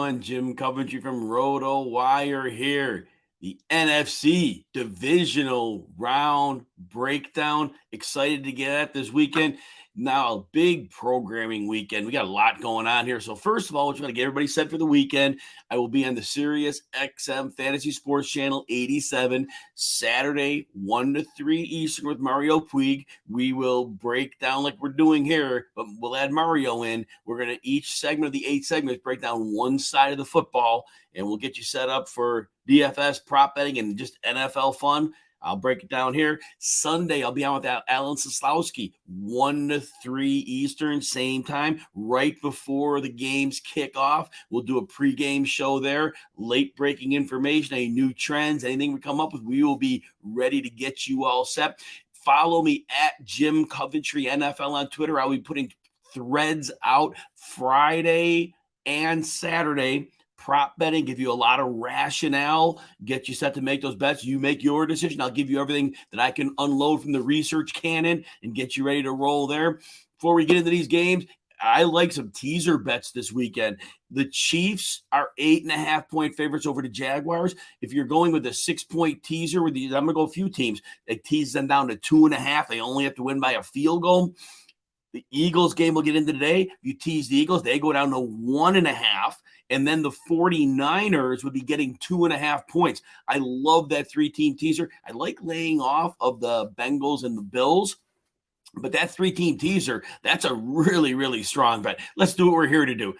everyone. Jim Coventry from RotoWire here. The NFC Divisional-Round breakdown. Excited to get at this weekend. Now, a big programming weekend. We got a lot going on here. So first of all, we're going to get everybody set for the weekend. I will be on the Sirius XM Fantasy Sports Channel 87 Saturday, 1 to 3 Eastern with Mario Puig. We will break down like we're doing here, but we'll add Mario in. We're going to each segment of the 8 segments break down one side of the football, and we'll get you set up for DFS prop betting and just NFL fun. I'll break it down here. Sunday, I'll be on with Alan Soslowski, 1 to 3 Eastern, same time, right before the games kick off. We'll do a pregame show there, late breaking information, any new trends, anything we come up with, we will be ready to get you all set. Follow me at Jim Coventry NFL on Twitter. I'll be putting threads out Friday and Saturday. Prop betting, give you a lot of rationale, get you set to make those bets. You make your decision. I'll give you everything that I can unload from the research cannon and get you ready to roll there. Before we get into these games, I like some teaser bets this weekend. The Chiefs are 8.5-point favorites over the Jaguars. If you're going with a 6-point teaser, I'm going to go a few teams. They tease them down to 2.5. They only have to win by a field goal. The Eagles game we'll get into today. If you tease the Eagles, they go down to 1.5. And then the 49ers would be getting 2.5 points. I love that 3-team teaser. I like laying off of the Bengals and the Bills. But that 3-team teaser, that's a really, really strong bet. Let's do what we're here to do.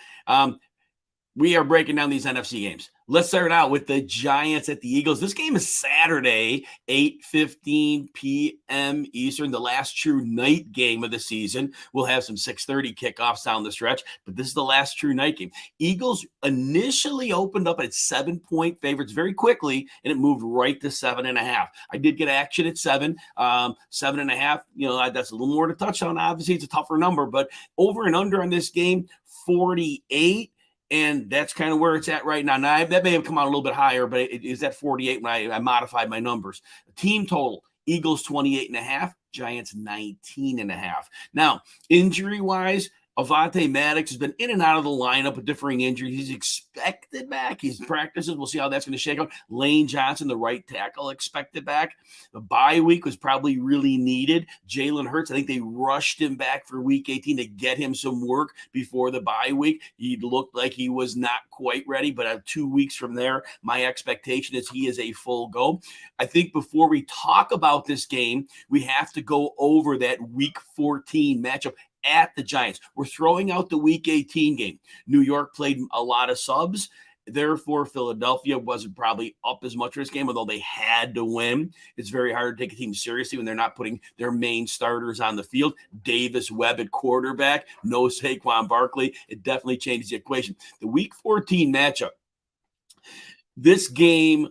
We are breaking down these NFC games. Let's start out with the Giants at the Eagles. This game is Saturday, 8:15 p.m. Eastern, the last true night game of the season. We'll have some 6:30 kickoffs down the stretch, but this is the last true night game. Eagles initially opened up at 7-point favorites very quickly, and it moved right to 7.5. I did get action at 7. 7.5, that's a little more to touch on. Obviously, it's a tougher number, but over and under on this game, 48. And that's kind of where it's at right now. Now, that may have come out a little bit higher, but it is at 48 when I modified my numbers. The team total, Eagles 28.5, Giants 19.5. Now, injury-wise, Avonte Maddox has been in and out of the lineup with differing injuries. He's expected back. He's practices. We'll see how that's going to shake out. Lane Johnson, the right tackle, expected back. The bye week was probably really needed. Jalen Hurts, I think they rushed him back for week 18 to get him some work before the bye week. He looked like he was not quite ready, but 2 weeks from there, my expectation is he is a full go. I think before we talk about this game, we have to go over that week 14 matchup at the Giants. We're throwing out the week 18 game. New York played a lot of subs. Therefore, Philadelphia wasn't probably up as much for this game, although they had to win. It's very hard to take a team seriously when they're not putting their main starters on the field. Davis Webb at quarterback, no Saquon Barkley. It definitely changes the equation. The week 14 matchup, this game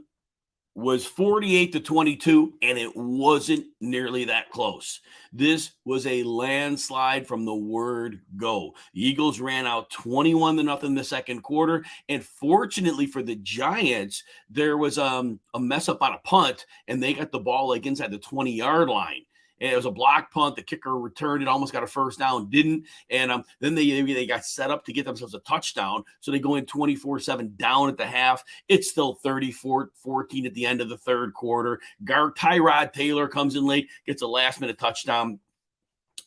was 48-22, and it wasn't nearly that close. This was a landslide from the word go. The Eagles ran out 21-0 in the second quarter, and fortunately for the Giants, there was a mess up on a punt, and they got the ball like inside the 20-yard line. And it was a block punt. The kicker returned it, almost got a first down, didn't. And then they got set up to get themselves a touchdown. So they go in 24-7 down at the half. It's still 34-14 at the end of the third quarter. Tyrod Taylor comes in late, gets a last-minute touchdown.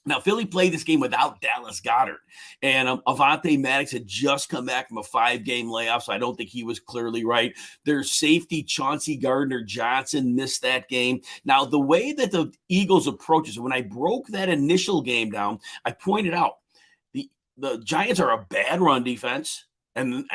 Now, Philly played this game without Dallas Goedert, and Avonte Maddox had just come back from a 5-game layoff, so I don't think he was clearly right. Their safety, Chauncey Gardner-Johnson, missed that game. Now, the way that the Eagles approach it, when I broke that initial game down, I pointed out the Giants are a bad run defense and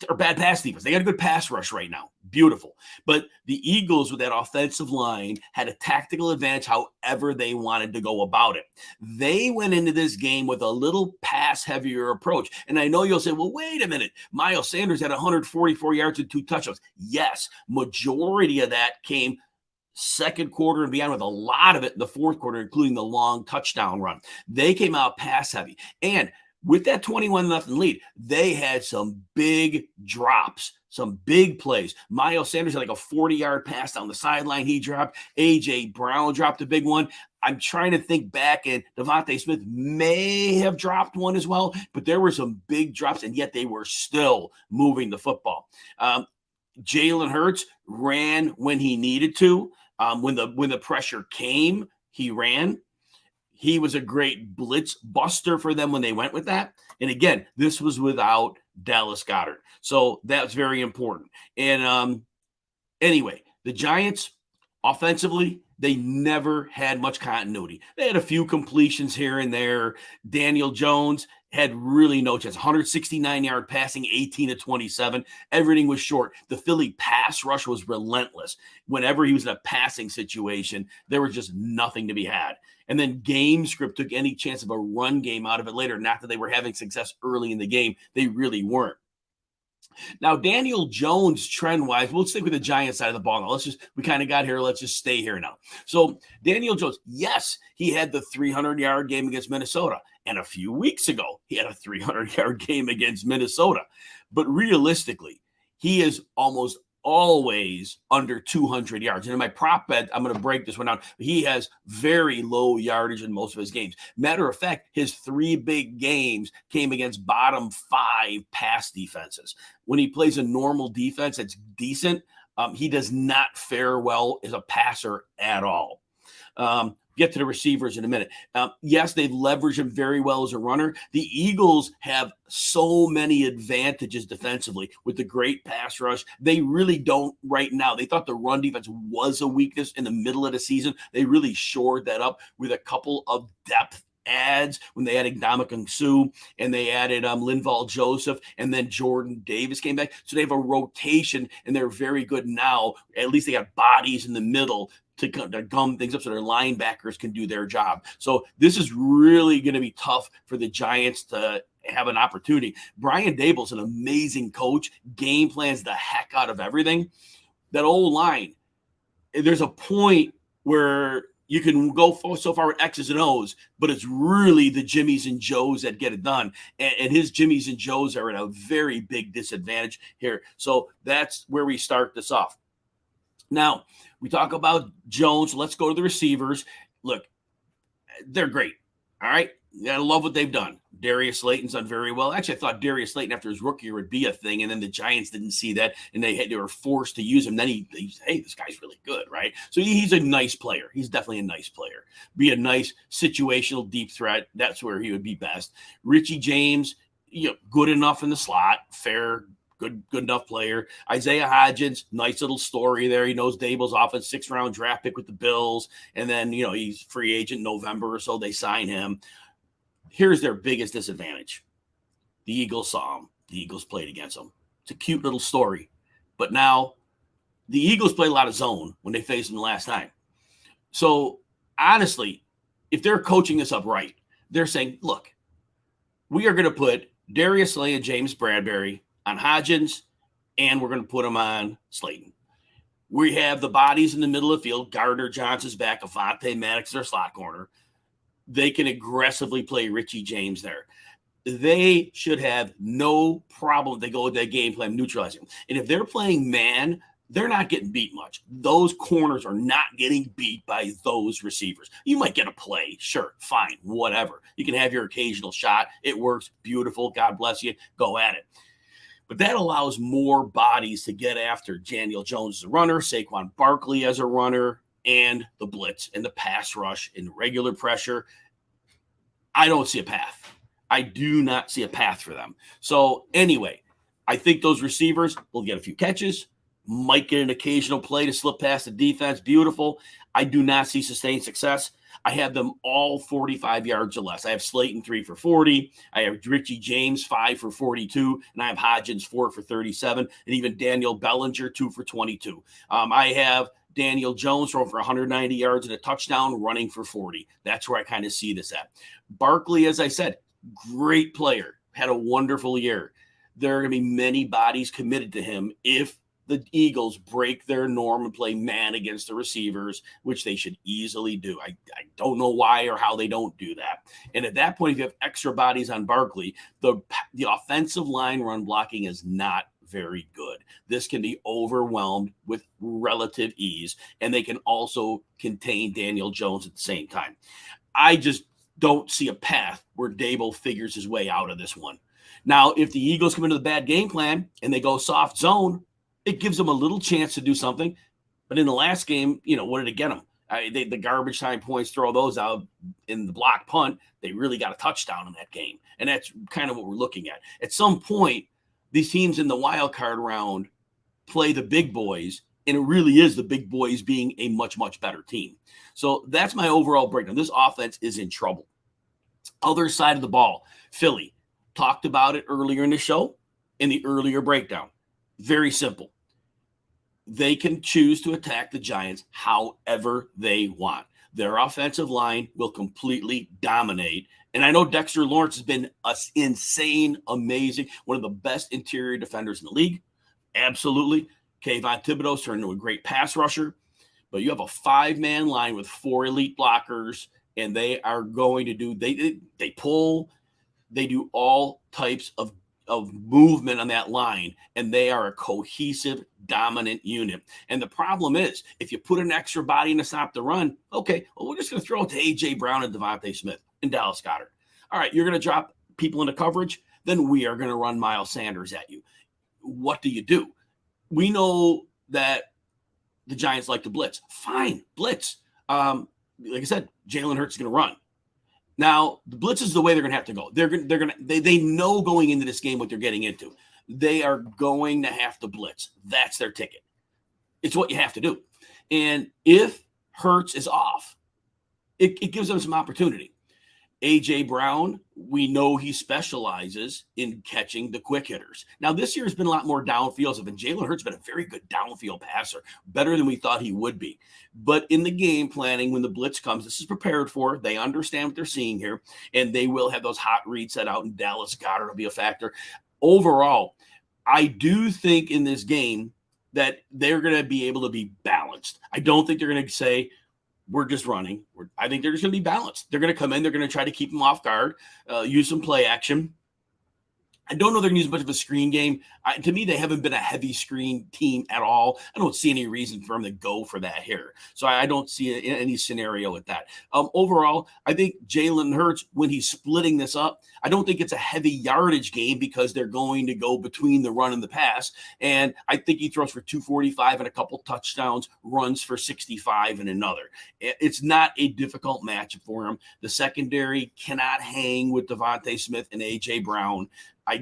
a bad pass defense. They got a good pass rush right now. Beautiful. But the Eagles with that offensive line had a tactical advantage however they wanted to go about it. They went into this game with a little pass-heavier approach. And I know you'll say, well, wait a minute. Miles Sanders had 144 yards and 2 touchdowns. Yes, majority of that came second quarter and beyond, with a lot of it in the fourth quarter, including the long touchdown run. They came out pass-heavy. And with that 21-0 lead, they had some big drops, some big plays. Miles Sanders had like a 40-yard pass down the sideline he dropped. A.J. Brown dropped a big one. I'm trying to think back, and Devontae Smith may have dropped one as well, but there were some big drops, and yet they were still moving the football. Jalen Hurts ran when he needed to. When the pressure came, he ran. He was a great blitz buster for them when they went with that. And again, this was without Dallas Goedert. So that's very important. And anyway, the Giants, offensively, they never had much continuity. They had a few completions here and there. Daniel Jones had really no chance. 169-yard passing, 18-27. Everything was short. The Philly pass rush was relentless. Whenever he was in a passing situation, there was just nothing to be had. And then game script took any chance of a run game out of it later. Not that they were having success early in the game. They really weren't. Now, Daniel Jones, trend-wise, we'll stick with the Giants side of the ball now. We kind of got here. Let's just stay here now. So, Daniel Jones, yes, he had the 300-yard game against Minnesota. And a few weeks ago, he had a 300-yard game against Minnesota. But realistically, he is almost always under 200 yards. And in my prop bet, I'm going to break this one down. He has very low yardage in most of his games. Matter of fact, his 3 big games came against bottom 5 pass defenses. When he plays a normal defense that's decent, he does not fare well as a passer at all. Get to the receivers in a minute. Yes, they've leveraged him very well as a runner. The Eagles have so many advantages defensively with the great pass rush. They really don't right now. They thought the run defense was a weakness in the middle of the season. They really shored that up with a couple of depth adds when they added Ndamukong Suh and they added Linval Joseph, and then Jordan Davis came back. So they have a rotation, and they're very good now. At least they got bodies in the middle to gum things up so their linebackers can do their job. So this is really going to be tough for the Giants to have an opportunity. Brian Daboll's an amazing coach, game plans the heck out of everything. That old line, there's a point where you can go so far with X's and O's, but it's really the Jimmies and Joes that get it done. And his Jimmies and Joes are at a very big disadvantage here. So that's where we start this off. Now, we talk about Jones. Let's go to the receivers. Look, they're great. All right. You gotta love what they've done. Darius Slayton's done very well. Actually, I thought Darius Slayton after his rookie year would be a thing, and then the Giants didn't see that, and they were forced to use him. Then he hey, this guy's really good, right? So he's a nice player. He's definitely a nice player. Be a nice situational deep threat. That's where he would be best. Richie James, good enough in the slot, fair. Good enough player. Isaiah Hodgins, nice little story there. He knows Daboll's offense, 6th-round draft pick with the Bills. And then, he's free agent November or so. They sign him. Here's their biggest disadvantage. The Eagles saw him. The Eagles played against him. It's a cute little story. But now the Eagles played a lot of zone when they faced him the last time. So, honestly, if they're coaching this up right, they're saying, look, we are going to put Darius Slay and James Bradbury on Hodgins, and we're going to put them on Slayton. We have the bodies in the middle of the field. Gardner Johnson's back. Avonte Maddox, their slot corner. They can aggressively play Richie James there. They should have no problem. They go with that game plan, neutralizing. And if they're playing man, they're not getting beat much. Those corners are not getting beat by those receivers. You might get a play. Sure, fine, whatever. You can have your occasional shot. It works. Beautiful. God bless you. Go at it. But that allows more bodies to get after Daniel Jones as a runner, Saquon Barkley as a runner, and the blitz and the pass rush and regular pressure. I don't see a path. I do not see a path for them. So anyway, I think those receivers will get a few catches, might get an occasional play to slip past the defense. Beautiful. I do not see sustained success. I have them all 45 yards or less. I have Slayton 3 for 40. I have Richie James 5 for 42. And I have Hodgins 4 for 37. And even Daniel Bellinger 2 for 22. I have Daniel Jones throwing for 190 yards and a touchdown, running for 40. That's where I kind of see this at. Barkley, as I said, great player. Had a wonderful year. There are going to be many bodies committed to him if the Eagles break their norm and play man against the receivers, which they should easily do. I don't know why or how they don't do that. And at that point, if you have extra bodies on Barkley, the offensive line run blocking is not very good. This can be overwhelmed with relative ease, and they can also contain Daniel Jones at the same time. I just don't see a path where Dable figures his way out of this one. Now, if the Eagles come into the bad game plan and they go soft zone, it gives them a little chance to do something. But in the last game, what did it get them? The garbage time points, throw those out in the block punt. They really got a touchdown in that game. And that's kind of what we're looking at. At some point, these teams in the wild card round play the big boys, and it really is the big boys being a much, much better team. So that's my overall breakdown. This offense is in trouble. Other side of the ball, Philly. Talked about it earlier in the show in the earlier breakdown. Very simple. They can choose to attack the Giants however they want. Their offensive line will completely dominate. And I know Dexter Lawrence has been insane, amazing, one of the best interior defenders in the league. Absolutely. Kayvon Thibodeau's turned into a great pass rusher. But you have a 5-man line with 4 elite blockers, and they are going to do they pull, they do all types of movement on that line, and they are a cohesive, dominant unit. And the problem is, if you put an extra body in to stop the run, okay, well, we're just going to throw it to A.J. Brown and Devontae Smith and Dallas Goedert. All right, you're going to drop people into coverage, then we are going to run Miles Sanders at you. What do? We know that the Giants like to blitz. Fine, blitz. Like I said, Jalen Hurts is going to run. Now, the blitz is the way they're going to have to go. They know going into this game what they're getting into. They are going to have to blitz. That's their ticket. It's what you have to do. And if Hurts is off, it gives them some opportunity. A.J. Brown, we know he specializes in catching the quick hitters. Now, this year has been a lot more downfield stuff, and Jalen Hurts has been a very good downfield passer, better than we thought he would be. But in the game planning, when the blitz comes, this is prepared for. They understand what they're seeing here, and they will have those hot reads set out, and Dallas Goedert will be a factor. Overall, I do think in this game that they're going to be able to be balanced. I don't think they're going to say, we're just running. I think they're just going to be balanced. They're going to come in. They're going to try to keep them off guard, use some play action. I don't know they're going to use much of a screen game. To me, they haven't been a heavy screen team at all. I don't see any reason for them to go for that here. So I don't see any scenario with that. Overall, I think Jalen Hurts, when he's splitting this up, I don't think it's a heavy yardage game because they're going to go between the run and the pass. And I think he throws for 245 and a couple touchdowns, runs for 65 and another. It's not a difficult matchup for him. The secondary cannot hang with Devontae Smith and A.J. Brown.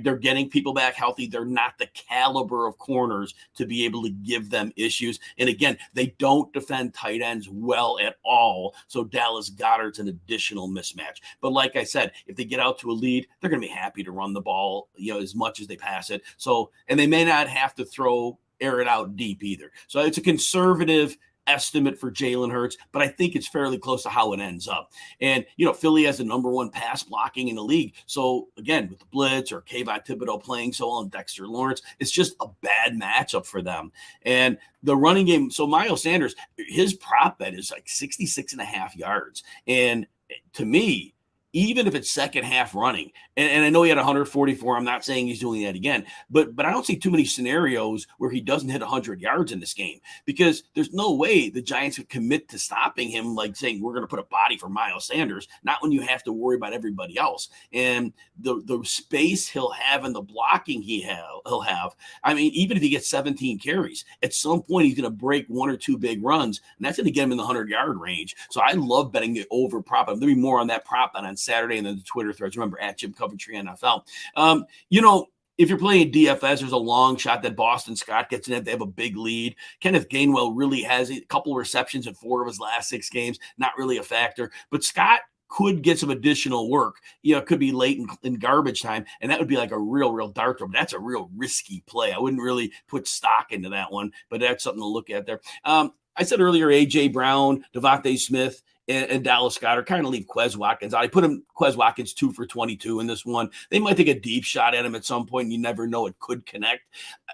They're getting people back healthy. They're not the caliber of corners to be able to give them issues. And again, they don't defend tight ends well at all. So Dallas Goedert's an additional mismatch. But like I said, if they get out to a lead, they're going to be happy to run the ball, as much as they pass it. So, and they may not have to air it out deep either. So it's a conservative estimate for Jalen Hurts, but I think it's fairly close to how it ends up. And, Philly has the number 1 pass blocking in the league. So again, with the blitz or Kayvon Thibodeau playing so well and Dexter Lawrence, it's just a bad matchup for them. And the running game, so Miles Sanders, his prop bet is like 66.5 yards. And to me, even if it's second half running, and I know he had 144, I'm not saying he's doing that again, but I don't see too many scenarios where he doesn't hit 100 yards in this game, because there's no way the Giants would commit to stopping him, like saying we're going to put a body for Miles Sanders, not when you have to worry about everybody else. And the space he'll have and the blocking he'll have, I mean, even if he gets 17 carries, at some point he's going to break 1 or 2 big runs, and that's going to get him in the 100-yard range. So I love betting the over prop. There'll be more on that prop on Saturday and then the Twitter threads. Remember, at Jim Coventry NFL. If you're playing DFS, there's a long shot that Boston Scott gets in it. They have a big lead. Kenneth Gainwell really has a couple receptions in 4 of his last 6 games. Not really a factor. But Scott could get some additional work. It could be late in garbage time, and that would be like a real dart throw. But that's a real risky play. I wouldn't really put stock into that one, but that's something to look at there. I said earlier, A.J. Brown, Devontae Smith, and Dallas Goedert kind of leave Quez Watkins out. I put Quez Watkins 2 for 22 in this one. They might take a deep shot at him at some point, and you never know, it could connect.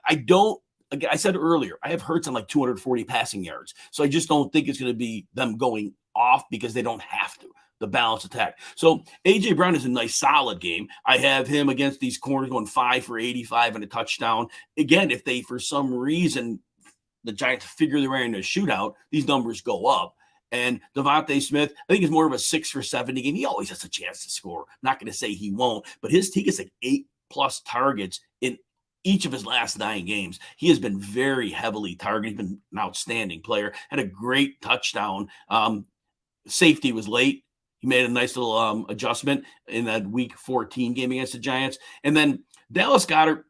I don't again, I said earlier, I have Hurts on like 240 passing yards. So I just don't think it's going to be them going off because they don't have to. The balanced attack. So A.J. Brown is a nice, solid game. I have him against these corners going 5 for 85 and a touchdown. Again, if they, for some reason, the Giants figure their way into a shootout, these numbers go up. And Devontae Smith, I think, is more of a 6 for 70 game. He always has a chance to score. I'm not going to say he won't, but he gets like 8+ targets in each of his last 9 games. He has been very heavily targeted. He's been an outstanding player. Had a great touchdown. Safety was late. He made a nice little adjustment in that week 14 game against the Giants. And then Dallas Goedert,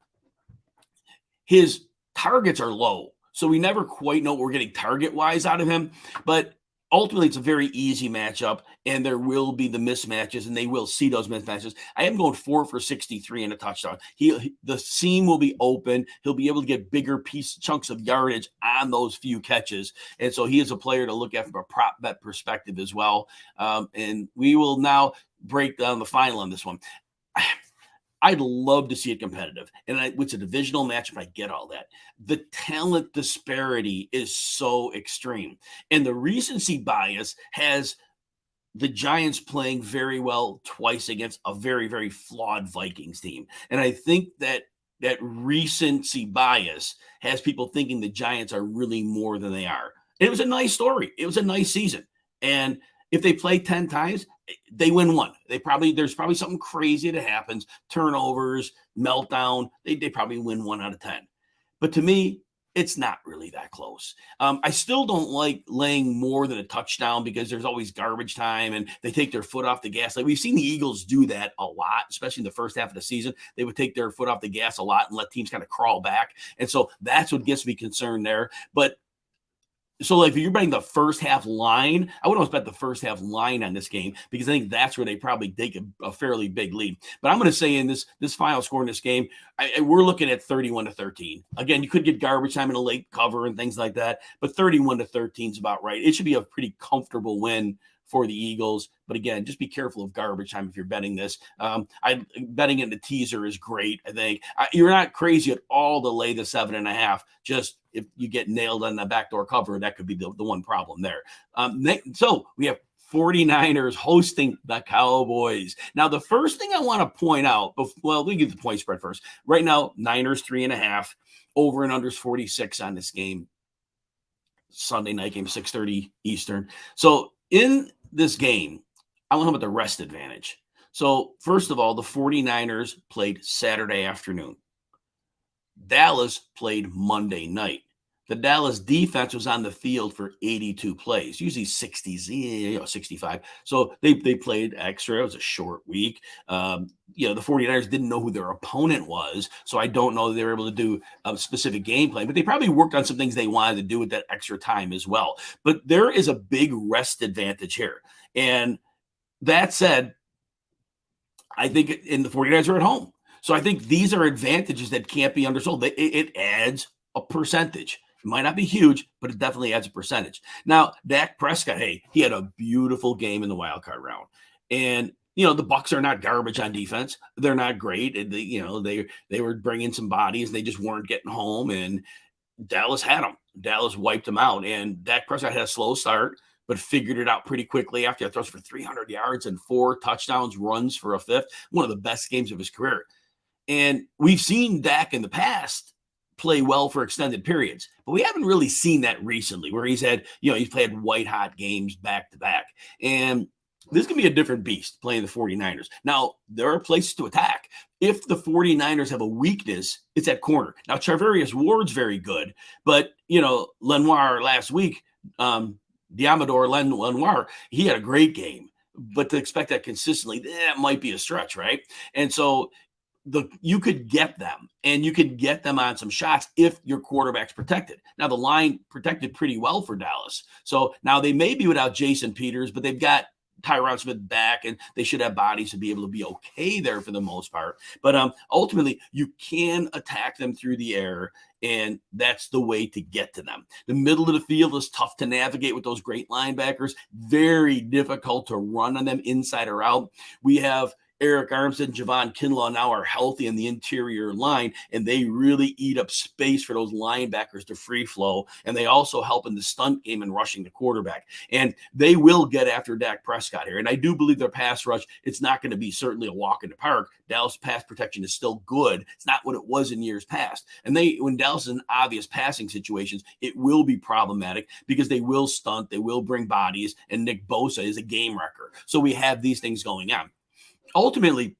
his targets are low. So we never quite know what we're getting target-wise out of him. But ultimately, it's a very easy matchup, and there will be the mismatches, and they will see those mismatches. I am going 4 for 63 and a touchdown. The seam will be open. He'll be able to get bigger chunks of yardage on those few catches. And so he is a player to look at from a prop bet perspective as well. And we will now break down the final on this one. I'd love to see it competitive. And it's a divisional matchup. I get all that. The talent disparity is so extreme. And the recency bias has the Giants playing very well twice against a very, very flawed Vikings team. And I think that recency bias has people thinking the Giants are really more than they are. And it was a nice story. It was a nice season. And if they play 10 times, they win 1. There's probably something crazy that happens, turnovers, meltdown. They probably win 1 out of 10. But to me, it's not really that close. I still don't like laying more than a touchdown because there's always garbage time and they take their foot off the gas. Like we've seen the Eagles do that a lot, especially in the first half of the season. They would take their foot off the gas a lot and let teams kind of crawl back. And so that's what gets me concerned there. But so, like, if you're betting the first half line, I would almost bet the first half line on this game because I think that's where they probably take a fairly big lead. But I'm going to say in this final score in this game, we're looking at 31-13. Again, you could get garbage time in a late cover and things like that, but 31-13 is about right. It should be a pretty comfortable win for the Eagles. But again, just be careful of garbage time if you're betting this. Betting in the teaser is great, I think. You're not crazy at all to lay the 7.5. Just if you get nailed on the backdoor cover, that could be the one problem there. So we have 49ers hosting the Cowboys. Now, the first thing I want to point out, well, we get the point spread first. Right now, Niners 3.5, over and under is 46 on this game. Sunday night game, 6:30 Eastern. So in this game, I want to talk about the rest advantage. So first of all, the 49ers played Saturday afternoon. Dallas played Monday night. The Dallas defense was on the field for 82 plays, usually 65. So they played extra. It was a short week. The 49ers didn't know who their opponent was, so I don't know that they were able to do a specific game plan, but they probably worked on some things they wanted to do with that extra time as well. But there is a big rest advantage here. And that said, I think the 49ers are at home. So I think these are advantages that can't be undersold. It adds a percentage. It might not be huge, but it definitely adds a percentage. Now, Dak Prescott, he had a beautiful game in the wild card round. And, the Bucs are not garbage on defense. They're not great. And they were bringing some bodies. They just weren't getting home. And Dallas had them. Dallas wiped them out. And Dak Prescott had a slow start, but figured it out pretty quickly after he throws for 300 yards and 4 touchdowns, runs for a 5th. One of the best games of his career. And we've seen Dak in the past play well for extended periods, but we haven't really seen that recently where he's had, he's played white hot games back to back. And this can be a different beast playing the 49ers. Now, there are places to attack. If the 49ers have a weakness, it's at corner. Now, Charvarius Ward's very good, but, Lenoir last week, Diamador Lenoir, he had a great game, but to expect that consistently, that might be a stretch, right? And so you could get them, and you could get them on some shots if your quarterback's protected. Now, the line protected pretty well for Dallas. So now they may be without Jason Peters, but they've got Tyron Smith back, and they should have bodies to be able to be okay there for the most part. But ultimately, you can attack them through the air, and that's the way to get to them. The middle of the field is tough to navigate with those great linebackers. Very difficult to run on them inside or out. We have Eric Armstead and Javon Kinlaw now are healthy in the interior line, and they really eat up space for those linebackers to free flow. And they also help in the stunt game and rushing the quarterback. And they will get after Dak Prescott here. And I do believe their pass rush, it's not going to be certainly a walk in the park. Dallas pass protection is still good. It's not what it was in years past. And when Dallas is in obvious passing situations, it will be problematic because they will stunt, they will bring bodies, and Nick Bosa is a game wrecker. So we have these things going on. Ultimately,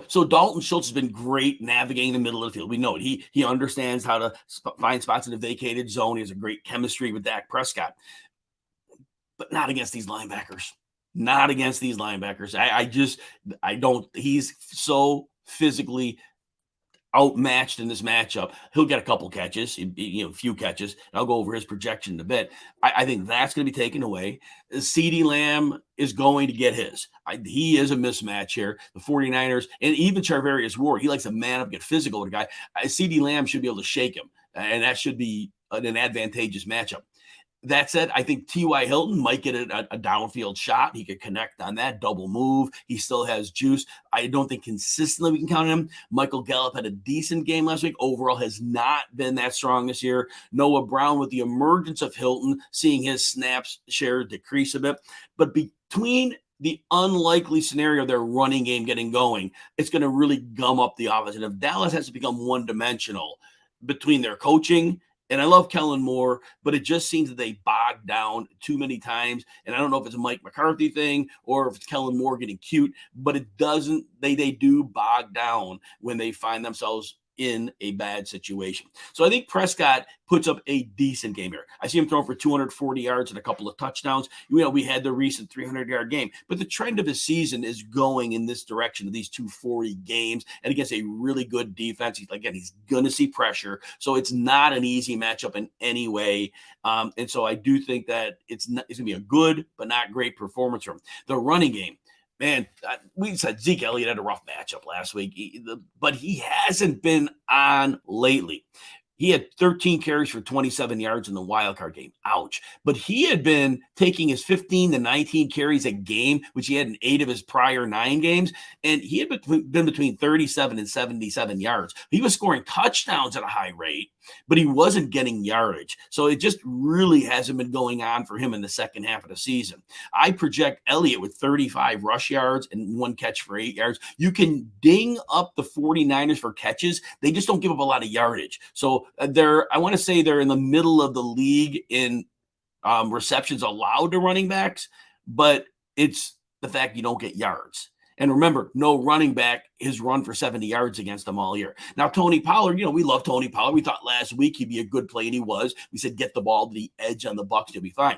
so Dalton Schultz has been great navigating the middle of the field. We know it. He understands how to find spots in a vacated zone. He has a great chemistry with Dak Prescott, but not against these linebackers. Not against these linebackers. I don't. He's so physically outmatched in this matchup. He'll get a couple catches, a few catches. I'll go over his projection in a bit. I think that's going to be taken away. CeeDee Lamb is going to get his. He is a mismatch here. The 49ers, and even Charvarius Ward, he likes to man up, get physical with a guy. CeeDee Lamb should be able to shake him, and that should be an advantageous matchup. That said, I think T.Y. Hilton might get a downfield shot. He could connect on that double move. He still has juice. I don't think consistently we can count on him. Michael Gallup had a decent game last week. Overall has not been that strong this year. Noah Brown, with the emergence of Hilton, seeing his snaps share decrease a bit. But between the unlikely scenario of their running game getting going, it's going to really gum up the offense. And if Dallas has to become one-dimensional between their coaching, and I love Kellen Moore, but it just seems that they bog down too many times. And I don't know if it's a Mike McCarthy thing or if it's Kellen Moore getting cute, but it doesn't, they do bog down when they find themselves in a bad situation. So I think Prescott puts up a decent game here. I see him throwing for 240 yards and a couple of touchdowns. We had the recent 300-yard game, but the trend of the season is going in this direction of these 240 games and against a really good defense. He's going to see pressure. So it's not an easy matchup in any way. And so I do think that it's going to be a good, but not great performance from him. The running game. Man, we said Zeke Elliott had a rough matchup last week, but he hasn't been on lately. He had 13 carries for 27 yards in the wildcard game. Ouch. But he had been taking his 15 to 19 carries a game, which he had in 8 of his prior 9 games. And he had been between 37 and 77 yards. He was scoring touchdowns at a high rate, but he wasn't getting yardage. So it just really hasn't been going on for him in the second half of the season. I project Elliott with 35 rush yards and 1 catch for 8 yards. You can ding up the 49ers for catches. They just don't give up a lot of yardage. So I want to say they're in the middle of the league in receptions allowed to running backs, but it's the fact you don't get yards. And remember, no running back has run for 70 yards against them all year. Now, Tony Pollard, we love Tony Pollard. We thought last week he'd be a good play, and he was. We said, get the ball to the edge on the Bucs, you'll be fine.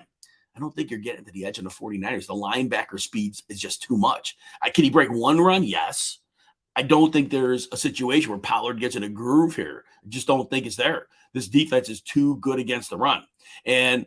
I don't think you're getting to the edge on the 49ers. The linebacker speed is just too much. Can he break one run? Yes. I don't think there's a situation where Pollard gets in a groove here. I just don't think it's there. This defense is too good against the run. And,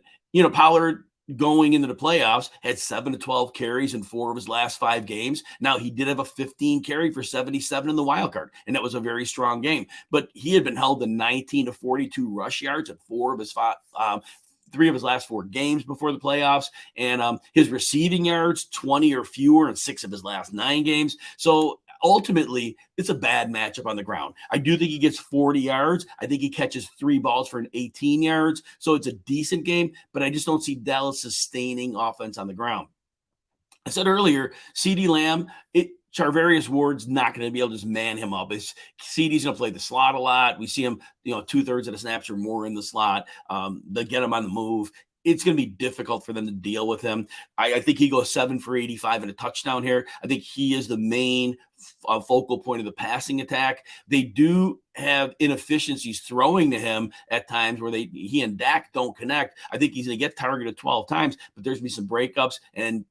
Pollard going into the playoffs had 7 to 12 carries in 4 of his last 5 games. Now, he did have a 15 carry for 77 in the wild card, and that was a very strong game. But he had been held to 19 to 42 rush yards at 3 of his last 4 games before the playoffs. And his receiving yards, 20 or fewer in 6 of his last 9 games. So ultimately, it's a bad matchup on the ground. I do think he gets 40 yards. I think he catches 3 balls for 18 yards. So it's a decent game, but I just don't see Dallas sustaining offense on the ground. I said earlier, CeeDee Lamb, Charvarius Ward's not going to be able to just man him up. CeeDee's going to play the slot a lot. We see him, 2/3 of the snaps or more in the slot. They get him on the move. It's going to be difficult for them to deal with him. I think he goes 7 for 85 and a touchdown here. I think he is the main focal point of the passing attack. They do have inefficiencies throwing to him at times where he and Dak don't connect. I think he's going to get targeted 12 times, but there's going to be some breakups, and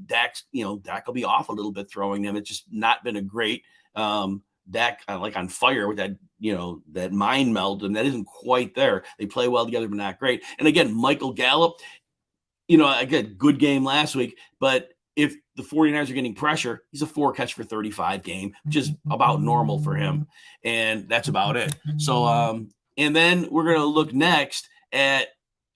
Dak will be off a little bit throwing them. It's just not been a great Dak like on fire with that, that mind meld, and that isn't quite there. They play well together, but not great. And again, Michael Gallup, again, good game last week, but if the 49ers are getting pressure, he's a 4 catch for 35 game, which is about normal for him. And that's about it. So, and then we're going to look next at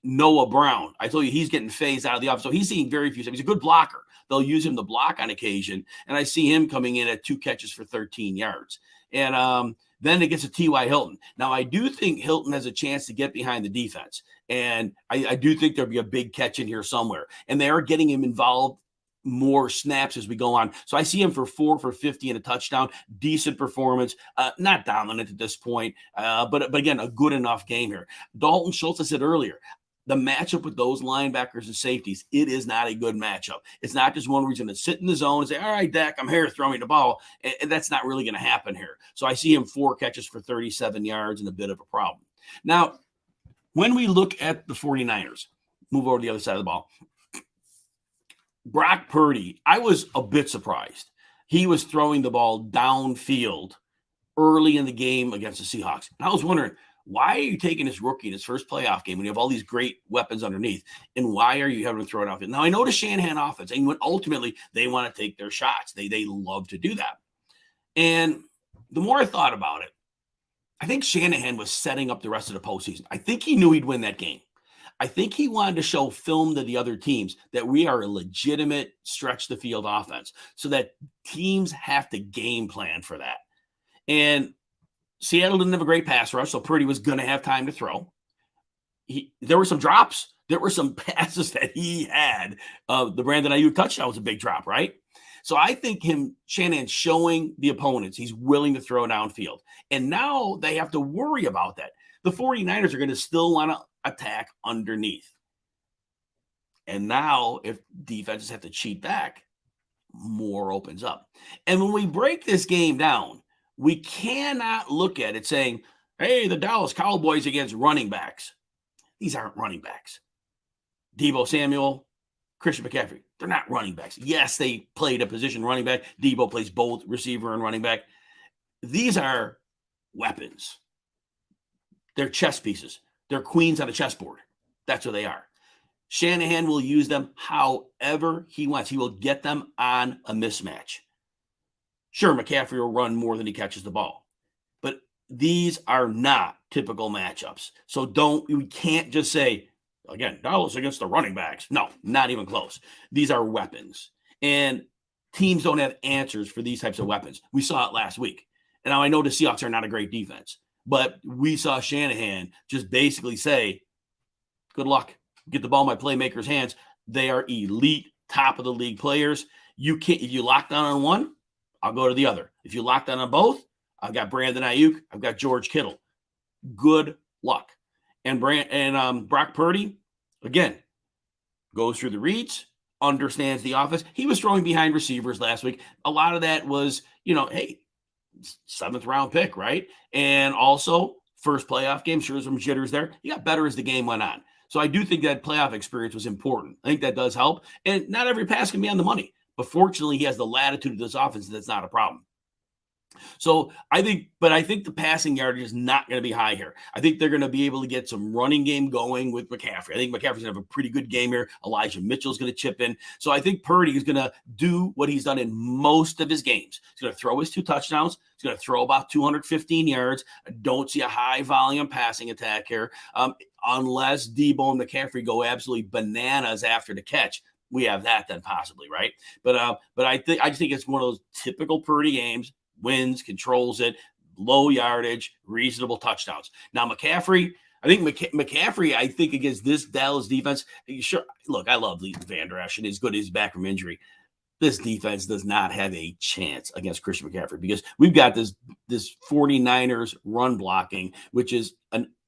Noah Brown. I told you he's getting phased out of the offense. So he's seeing very few. He's a good blocker. They'll use him to block on occasion. And I see him coming in at 2 catches for 13 yards. And then it gets to T.Y. Hilton. Now, I do think Hilton has a chance to get behind the defense. And I do think there'll be a big catch in here somewhere. And they are getting him involved more snaps as we go on. So I see him for 4 for 50 and a touchdown. Decent performance. Not dominant at this point. But again, a good enough game here. Dalton Schultz, I said earlier, the matchup with those linebackers and safeties, it is not a good matchup. It's not just one where he's going to sit in the zone and say, all right, Dak, I'm here, throw me the ball. And that's not really going to happen here. So I see him 4 catches for 37 yards and a bit of a problem. Now, when we look at the 49ers, move over to the other side of the ball. Brock Purdy, I was a bit surprised. He was throwing the ball downfield early in the game against the Seahawks. And I was wondering, why are you taking this rookie in his first playoff game when you have all these great weapons underneath? And why are you having to throw it outfield? Now, I know the Shanahan offense, and ultimately they want to take their shots. They love to do that. And the more I thought about it, I think Shanahan was setting up the rest of the postseason. I think he knew he'd win that game. I think he wanted to show film to the other teams that we are a legitimate stretch the field offense so that teams have to game plan for that. And Seattle didn't have a great pass rush, so Purdy was going to have time to throw. There were some drops. There were some passes that he had. The Brandon Ayuk touchdown was a big drop, right? So I think Shanahan showing the opponents he's willing to throw downfield. And now they have to worry about that. The 49ers are going to still want to attack underneath. And now if defenses have to cheat back, more opens up. And when we break this game down, we cannot look at it saying, hey, the Dallas Cowboys against running backs. These aren't running backs. Deebo Samuel, Christian McCaffrey, they're not running backs. Yes, they played a position running back. Deebo plays both receiver and running back. These are weapons. They're chess pieces. They're queens on a chessboard. That's what they are. Shanahan will use them however he wants. He will get them on a mismatch. Sure, McCaffrey will run more than he catches the ball. But these are not typical matchups. So we can't just say, again, Dallas against the running backs. No, not even close. These are weapons. And teams don't have answers for these types of weapons. We saw it last week. And now I know the Seahawks are not a great defense. But we saw Shanahan just basically say, good luck. Get the ball in my playmakers' hands. They are elite, top of the league players. If you lock down on one, I'll go to the other. If you lock down on both, I've got Brandon Ayuk. I've got George Kittle. Good luck. And Brock Purdy, again, goes through the reads, understands the offense. He was throwing behind receivers last week. A lot of that was, hey, 7th round pick, right? And also first playoff game, sure some jitters there. He got better as the game went on. So I do think that playoff experience was important. I think that does help. And not every pass can be on the money. But fortunately, he has the latitude of this offense. That's not a problem. So I think the passing yardage is not going to be high here. I think they're going to be able to get some running game going with McCaffrey. I think McCaffrey's going to have a pretty good game here. Elijah Mitchell's going to chip in. So I think Purdy is going to do what he's done in most of his games. He's going to throw his 2 touchdowns. He's going to throw about 215 yards. I don't see a high volume passing attack here unless Deebo and McCaffrey go absolutely bananas after the catch. We have that then possibly, right? But I just think it's one of those typical Purdy games. Wins, controls it, low yardage, reasonable touchdowns. Now, McCaffrey, I think against this Dallas defense, sure, look, I love Leighton Vander Esch and as good as he's back from injury. This defense does not have a chance against Christian McCaffrey because we've got this 49ers run blocking, which is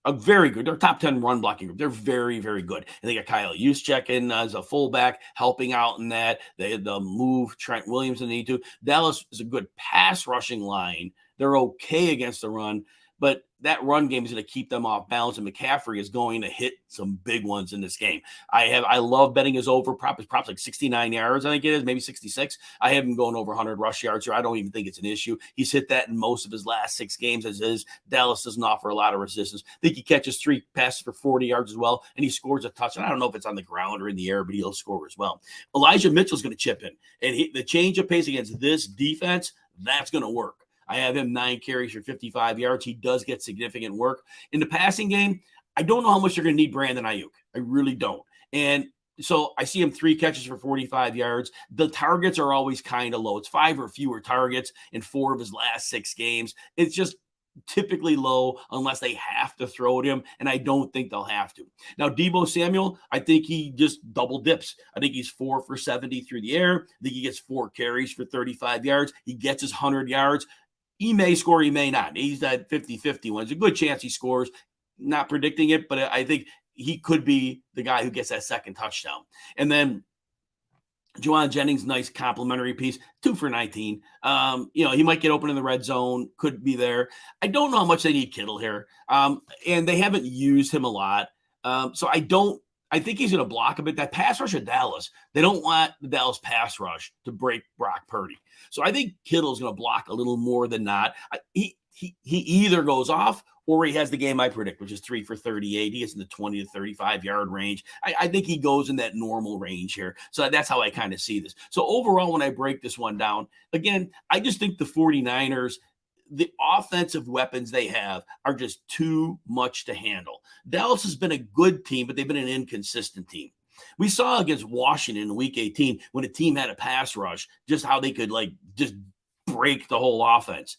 a very good. They're top 10 run blocking group. They're very, very good. And they got Kyle Juszczyk in as a fullback helping out in that. They had to move Trent Williams in the need to. Dallas is a good pass rushing line. They're okay against the run, but that run game is going to keep them off balance, and McCaffrey is going to hit some big ones in this game. I love betting his over prop. His prop's like 69 yards, I think it is, maybe 66. I have him going over 100 rush yards here. I don't even think it's an issue. He's hit that in most of his last 6 games as is. Dallas doesn't offer a lot of resistance. I think he catches 3 passes for 40 yards as well, and he scores a touchdown. I don't know if it's on the ground or in the air, but he'll score as well. Elijah Mitchell's going to chip in, and the change of pace against this defense, that's going to work. I have him 9 carries for 55 yards. He does get significant work. In the passing game, I don't know how much they're going to need Brandon Ayuk. I really don't. And so I see him 3 catches for 45 yards. The targets are always kind of low. It's 5 or fewer targets in 4 of his last 6 games. It's just typically low unless they have to throw at him, and I don't think they'll have to. Now, Deebo Samuel, I think he just double dips. I think he's 4 for 70 through the air. I think he gets 4 carries for 35 yards. He gets his 100 yards. He may score, he may not. He's that 50-50 one. There's a good chance he scores. Not predicting it, but I think he could be the guy who gets that second touchdown. And then Juwan Jennings, nice complimentary piece, 2 for 19. He might get open in the red zone, could be there. I don't know how much they need Kittle here. And they haven't used him a lot. So I think he's going to block a bit. That pass rush at Dallas, they don't want the Dallas pass rush to break Brock Purdy. So I think Kittle's going to block a little more than not. He either goes off or he has the game I predict, which is 3 for 38. He gets in the 20 to 35 yard range. I think he goes in that normal range here. So that's how I kind of see this. So overall, when I break this one down, again, I just think the 49ers, the offensive weapons they have are just too much to handle. Dallas has been a good team, but they've been an inconsistent team. We saw against Washington in week 18 when a team had a pass rush, just how they could just break the whole offense.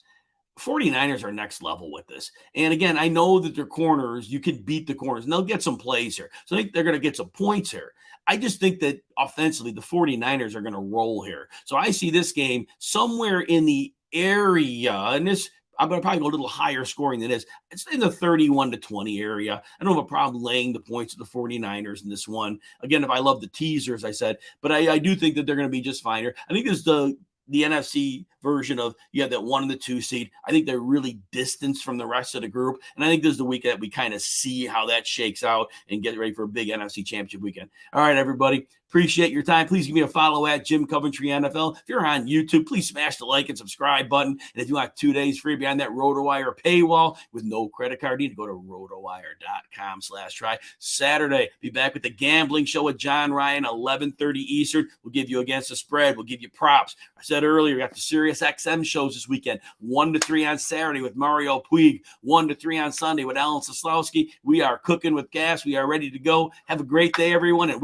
49ers are next level with this. And again, I know that their corners, you can beat the corners and they'll get some plays here. So I think they're going to get some points here. I just think that offensively, the 49ers are going to roll here. So I see this game somewhere in the area, and I'm going to probably go a little higher scoring than this. It's in the 31-20 area. I don't have a problem laying the points of the 49ers in this one. Again, if I love the teaser, as I said, but I do think that they're going to be just fine here. I think this is the NFC version of you have that 1 and the 2 seed. I think they're really distanced from the rest of the group. And I think this is the week that we kind of see how that shakes out and get ready for a big NFC championship weekend. All right, everybody. Appreciate your time. Please give me a follow at Jim Coventry NFL. If you're on YouTube, please smash the like and subscribe button. And if you want 2 days free behind that RotoWire paywall with no credit card need, go to rotowire.com/try. Saturday, be back with the gambling show with John Ryan, 11:30 Eastern. We'll give you against the spread. We'll give you props. I said earlier, we got the Sirius XM shows this weekend. 1 to 3 on Saturday with Mario Puig. 1 to 3 on Sunday with Alan Soslowski. We are cooking with gas. We are ready to go. Have a great day, everyone. And